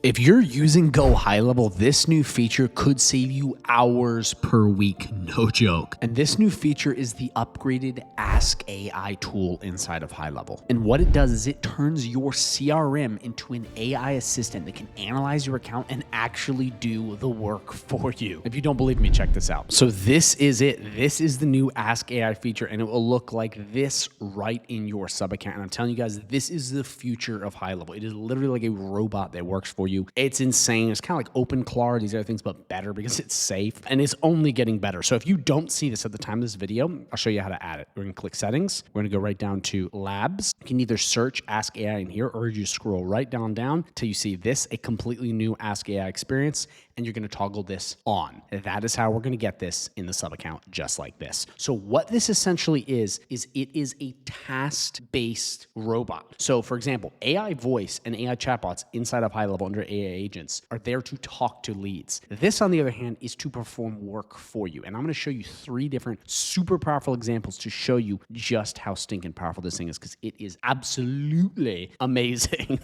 If you're using GoHighLevel, this new feature could save you hours per week, no joke. And this new feature is the upgraded Ask AI tool inside of HighLevel. And what it does is it turns your CRM into an AI assistant that can analyze your account and actually do the work for you. If you don't believe me, check this out. So this is it. This is the new Ask AI feature, and it will look like this right in your sub account. And I'm telling you guys, this is the future of HighLevel. It is literally like a robot that works for you. It's insane. It's kind of like OpenClaw, these other things, but better because it's safe and it's only getting better. So if you don't see this at the time of this video, I'll show you how to add it. We're going to click settings. We're going to go right down to labs. You can either search Ask AI in here, or you scroll right down till you see this, a completely new Ask AI experience, and you're going to toggle this on. That is how we're going to get this in the sub account, just like this. So what this essentially is it is a task-based robot. So for example, AI voice and AI chatbots inside of HighLevel under AI agents are there to talk to leads. This, on the other hand, is to perform work for you. And I'm going to show you 3 different super powerful examples to show you just how stinking powerful this thing is, because it is absolutely amazing.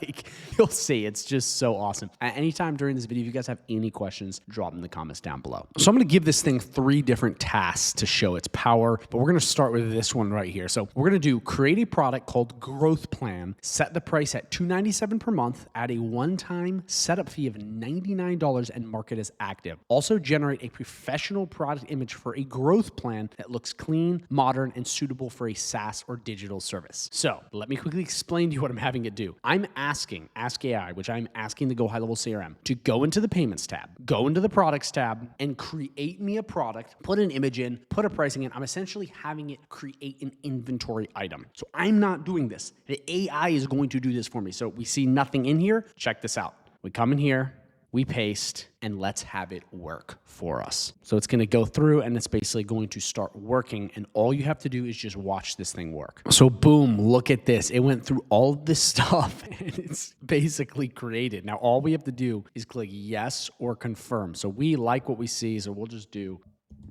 You'll see, it's just so awesome. At any time during this video, if you guys have any questions, drop them in the comments down below. So I'm going to give this thing 3 different tasks to show its power, but we're going to start with this one right here. So we're going to do create a product called Growth Plan, set the price at $297 per month, add a one-time setup fee of $99, and mark it as active. Also generate a professional product image for a growth plan that looks clean, modern, and suitable for a SaaS or digital service. So let me quickly explain to you what I'm having it do. I'm asking Ask AI, which I'm asking the GoHighLevel CRM, to go into the payments tab, go into the products tab, and create me a product, put an image in, put a pricing in. I'm essentially having it create an inventory item. So I'm not doing this. The AI is going to do this for me. So we see nothing in here. Check this out. We come in here, we paste, and let's have it work for us. So it's going to go through and it's basically going to start working, and all you have to do is just watch this thing work. So boom, look at this. It went through all this stuff and it's basically created. Now all we have to do is click yes or confirm. So we like what we see, so we'll just do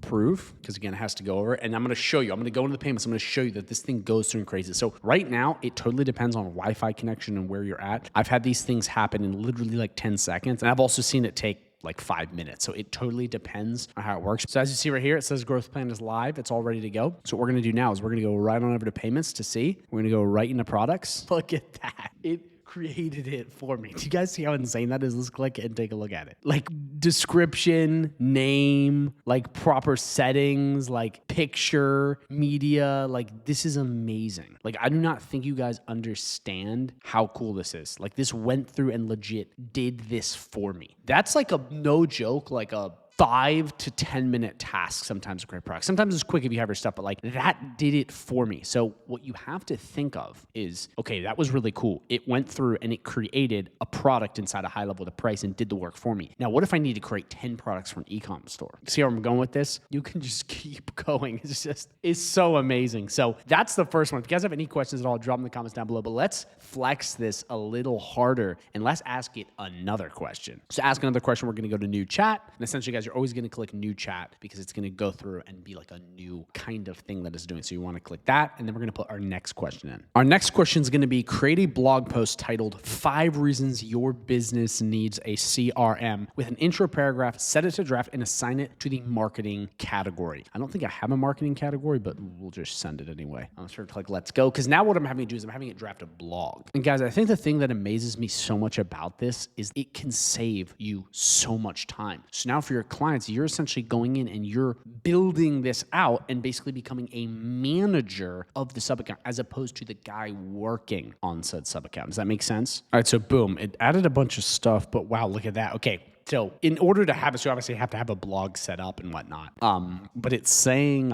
approve, because again, it has to go over. And I'm going to show you, I'm going to go into the payments. I'm going to show you that this thing goes through and crazy. So right now, it totally depends on Wi-Fi connection and where you're at. I've had these things happen in literally like 10 seconds. And I've also seen it take like 5 minutes. So it totally depends on how it works. So as you see right here, it says growth plan is live. It's all ready to go. So what we're going to do now is we're going to go right on over to payments to see. We're going to go right into products. Look at that. It created it for me. Do you guys see how insane that is? Let's click it and take a look at it. Like description, name, like proper settings, like picture, media, like this is amazing. Like I do not think you guys understand how cool this is. Like this went through and legit did this for me. That's like a no joke, like a 5 to 10 minute task sometimes a great product. Sometimes it's quick if you have your stuff, but like that did it for me. So what you have to think of is, okay, that was really cool. It went through and it created a product inside a HighLevel, the price, and did the work for me. Now, what if I need to create 10 products for an e-com store? See where I'm going with this? You can just keep going. It's so amazing. So that's the first one. If you guys have any questions at all, drop them in the comments down below, but let's flex this a little harder and let's ask it another question. So ask another question. We're going to go to new chat, and essentially guys, you're always going to click new chat because it's going to go through and be like a new kind of thing that it's doing. So you want to click that, and then we're going to put our next question in. Our next question is going to be create a blog post titled 5 reasons your business needs a CRM with an intro paragraph, set it to draft, and assign it to the marketing category. I don't think I have a marketing category, but we'll just send it anyway. I'm sure to click let's go, because now what I'm having to do is I'm having it draft a blog. And guys, I think the thing that amazes me so much about this is it can save you so much time. So now for your clients, you're essentially going in and you're building this out and basically becoming a manager of the sub account as opposed to the guy working on said sub account. Does that make sense? All right, so boom, it added a bunch of stuff, but wow, look at that. Okay. So in order to have it, so obviously you have to have a blog set up and whatnot. But it's saying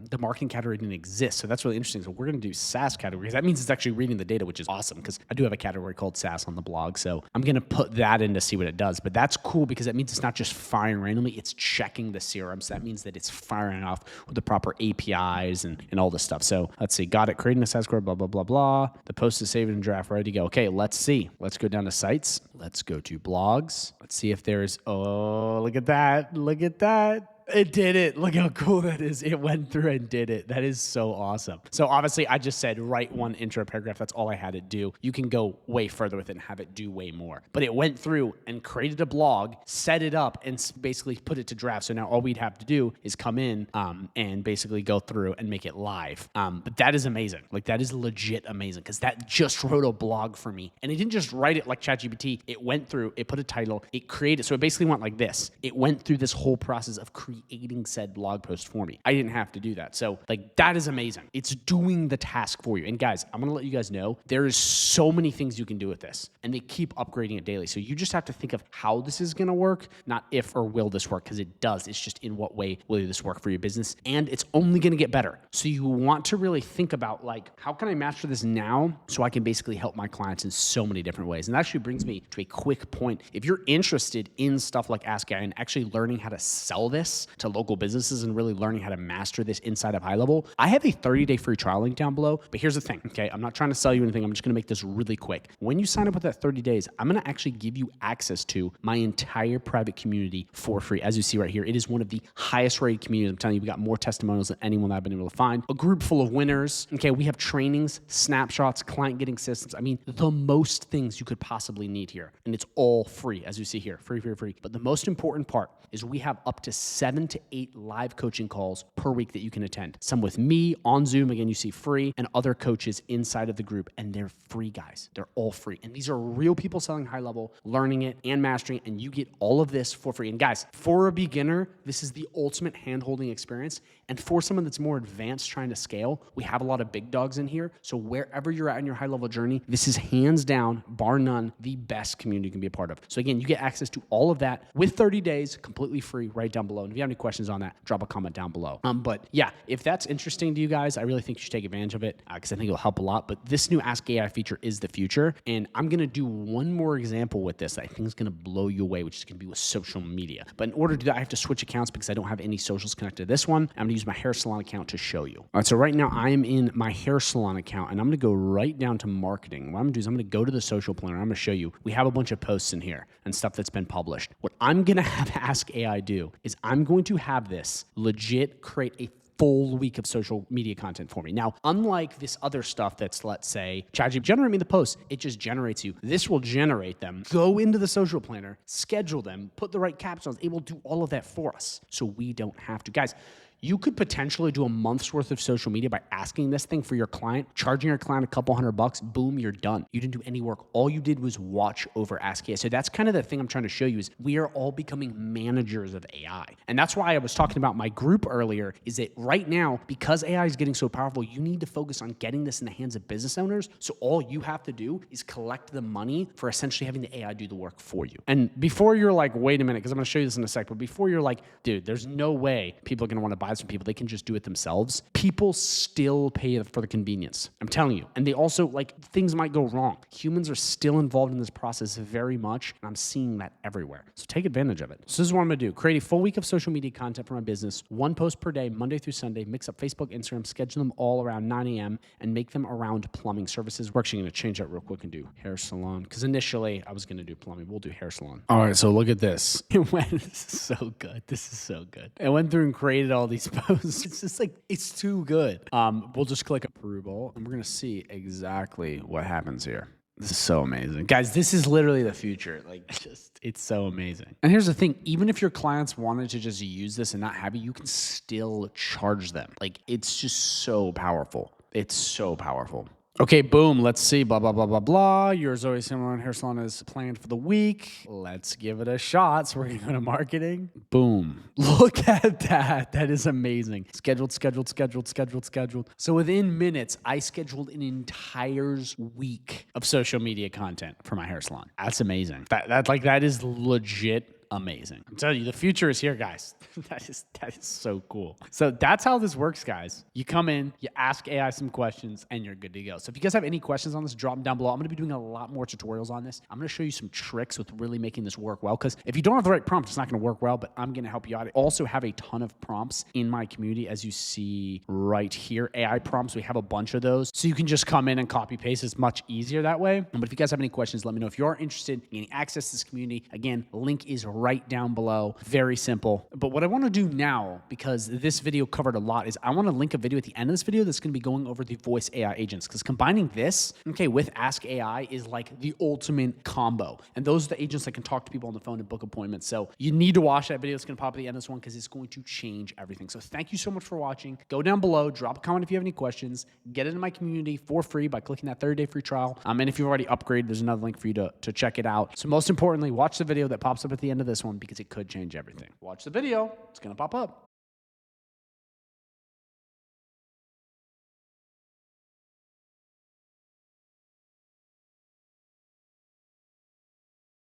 the marketing category didn't exist. So that's really interesting. So we're going to do SaaS categories. That means it's actually reading the data, which is awesome because I do have a category called SaaS on the blog. So I'm going to put that in to see what it does. But that's cool because that means it's not just firing randomly. It's checking the CRM. So that means that it's firing off with the proper APIs and all this stuff. So let's see. Got it. Creating a SaaS score, blah, blah, blah, blah. The post is saved in draft, ready to go. Okay, let's see. Let's go down to sites. Let's go to blogs. Let's see if there's, oh, look at that. Look at that. It did it. Look how cool that is. It went through and did it. That is so awesome. So obviously I just said write one intro paragraph. That's all I had it do. You can go way further with it and have it do way more. But it went through and created a blog, set it up, and basically put it to draft. So now all we'd have to do is come in and basically go through and make it live. But that is amazing. Like that is legit amazing because that just wrote a blog for me. And it didn't just write it like ChatGPT. It went through, it put a title, it created. So it basically went like this. It went through this whole process of creating said blog post for me. I didn't have to do that. So like that is amazing. It's doing the task for you. And guys, I'm going to let you guys know there is so many things you can do with this and they keep upgrading it daily. So you just have to think of how this is going to work, not if or will this work, because it does. It's just in what way will this work for your business? And it's only going to get better. So you want to really think about like, how can I master this now so I can basically help my clients in so many different ways? And that actually brings me to a quick point. If you're interested in stuff like Ask AI and actually learning how to sell this to local businesses and really learning how to master this inside of HighLevel, I have a 30-day free trial link down below. But here's the thing, okay? I'm not trying to sell you anything. I'm just going to make this really quick. When you sign up with that 30 days, I'm going to actually give you access to my entire private community for free. As you see right here, it is one of the highest rated communities. I'm telling you, we got more testimonials than anyone that I've been able to find. A group full of winners. Okay, we have trainings, snapshots, client getting systems. I mean, the most things you could possibly need here. And it's all free, as you see here, free, free, free. But the most important part is we have up to 7 to 8 live coaching calls per week that you can attend. Some with me on Zoom, again, you see free, and other coaches inside of the group, and they're free, guys. They're all free. And these are real people selling HighLevel, learning it and mastering it, and you get all of this for free. And guys, for a beginner, this is the ultimate hand-holding experience. And for someone that's more advanced trying to scale, we have a lot of big dogs in here. So wherever you're at in your HighLevel journey, this is hands down, bar none, the best community you can be a part of. So again, you get access to all of that with 30 days, completely free, right down below. And if you have any questions on that, drop a comment down below. But yeah, if that's interesting to you guys, I really think you should take advantage of it because I think it'll help a lot. But this new Ask AI feature is the future. And I'm going to do one more example with this that I think is going to blow you away, which is going to be with social media. But in order to do that, I have to switch accounts because I don't have any socials connected to this one. I'm going to use my hair salon account to show you. All right, so right now I am in my hair salon account and I'm going to go right down to marketing. What I'm going to do is I'm going to go to the social planner. I'm going to show you. We have a bunch of posts in here and stuff that's been published. What I'm going to have Ask AI do is I'm going to have this legit create a full week of social media content for me. Now, unlike this other stuff that's, let's say, ChatGPT, generate me the posts, it just generates you. This will generate them, go into the social planner, schedule them, put the right captions. It will do all of that for us so we don't have to. Guys, you could potentially do a month's worth of social media by asking this thing for your client, charging your client a couple $100, boom, you're done. You didn't do any work. All you did was watch over Ask AI. So that's kind of the thing I'm trying to show you is we are all becoming managers of AI. And that's why I was talking about my group earlier is that right now, because AI is getting so powerful, you need to focus on getting this in the hands of business owners. So all you have to do is collect the money for essentially having the AI do the work for you. And before you're like, wait a minute, because I'm going to show you this in a sec, but before you're like, dude, there's no way people are going to want to buy some people. They can just do it themselves. People still pay for the convenience. I'm telling you. And they also, like, things might go wrong. Humans are still involved in this process very much, and I'm seeing that everywhere. So take advantage of it. So this is what I'm going to do. Create a full week of social media content for my business, 1 post per day, Monday through Sunday, mix up Facebook, Instagram, schedule them all around 9 a.m., and make them around plumbing services. We're actually going to change that real quick and do hair salon, because initially I was going to do plumbing. We'll do hair salon. All right, so look at this. It went, this is so good. This is so good. I went through and created all these posts. It's just like, it's too good. We'll just click approval and we're going to see exactly what happens here. This is so amazing. Guys, this is literally the future. Like, it's so amazing. And here's the thing. Even if your clients wanted to just use this and not have it, you can still charge them. Like, it's just so powerful. It's so powerful. Okay, boom, let's see, blah, blah, blah, blah, blah. Yours always similar hair salon is planned for the week. Let's give it a shot. So we're going to go to marketing. Boom. Look at that. That is amazing. Scheduled. So within minutes, I scheduled an entire week of social media content for my hair salon. That's amazing. That is legit amazing. I'm telling you, the future is here, guys. That is so cool. So that's how this works, guys. You come in, you ask AI some questions, and you're good to go. So if you guys have any questions on this, drop them down below. I'm going to be doing a lot more tutorials on this. I'm going to show you some tricks with really making this work well, because if you don't have the right prompt, it's not going to work well, but I'm going to help you out. I also have a ton of prompts in my community, as you see right here. AI prompts, we have a bunch of those. So you can just come in and copy paste. It's much easier that way. But if you guys have any questions, let me know. If you are interested in getting access to this community, again, link is right right down below. Very simple. But what I want to do now, because this video covered a lot, is I want to link a video at the end of this video that's going to be going over the voice AI agents, because combining this, okay, with Ask AI is like the ultimate combo. And those are the agents that can talk to people on the phone and book appointments. So you need to watch that video. It's going to pop at the end of this one because it's going to change everything. So thank you so much for watching. Go down below, drop a comment if you have any questions, get into my community for free by clicking that 30-day free trial. And if you've already upgraded, there's another link for you to check it out. So most importantly, watch the video that pops up at the end of this one because it could change everything. Watch the video. It's going to pop up.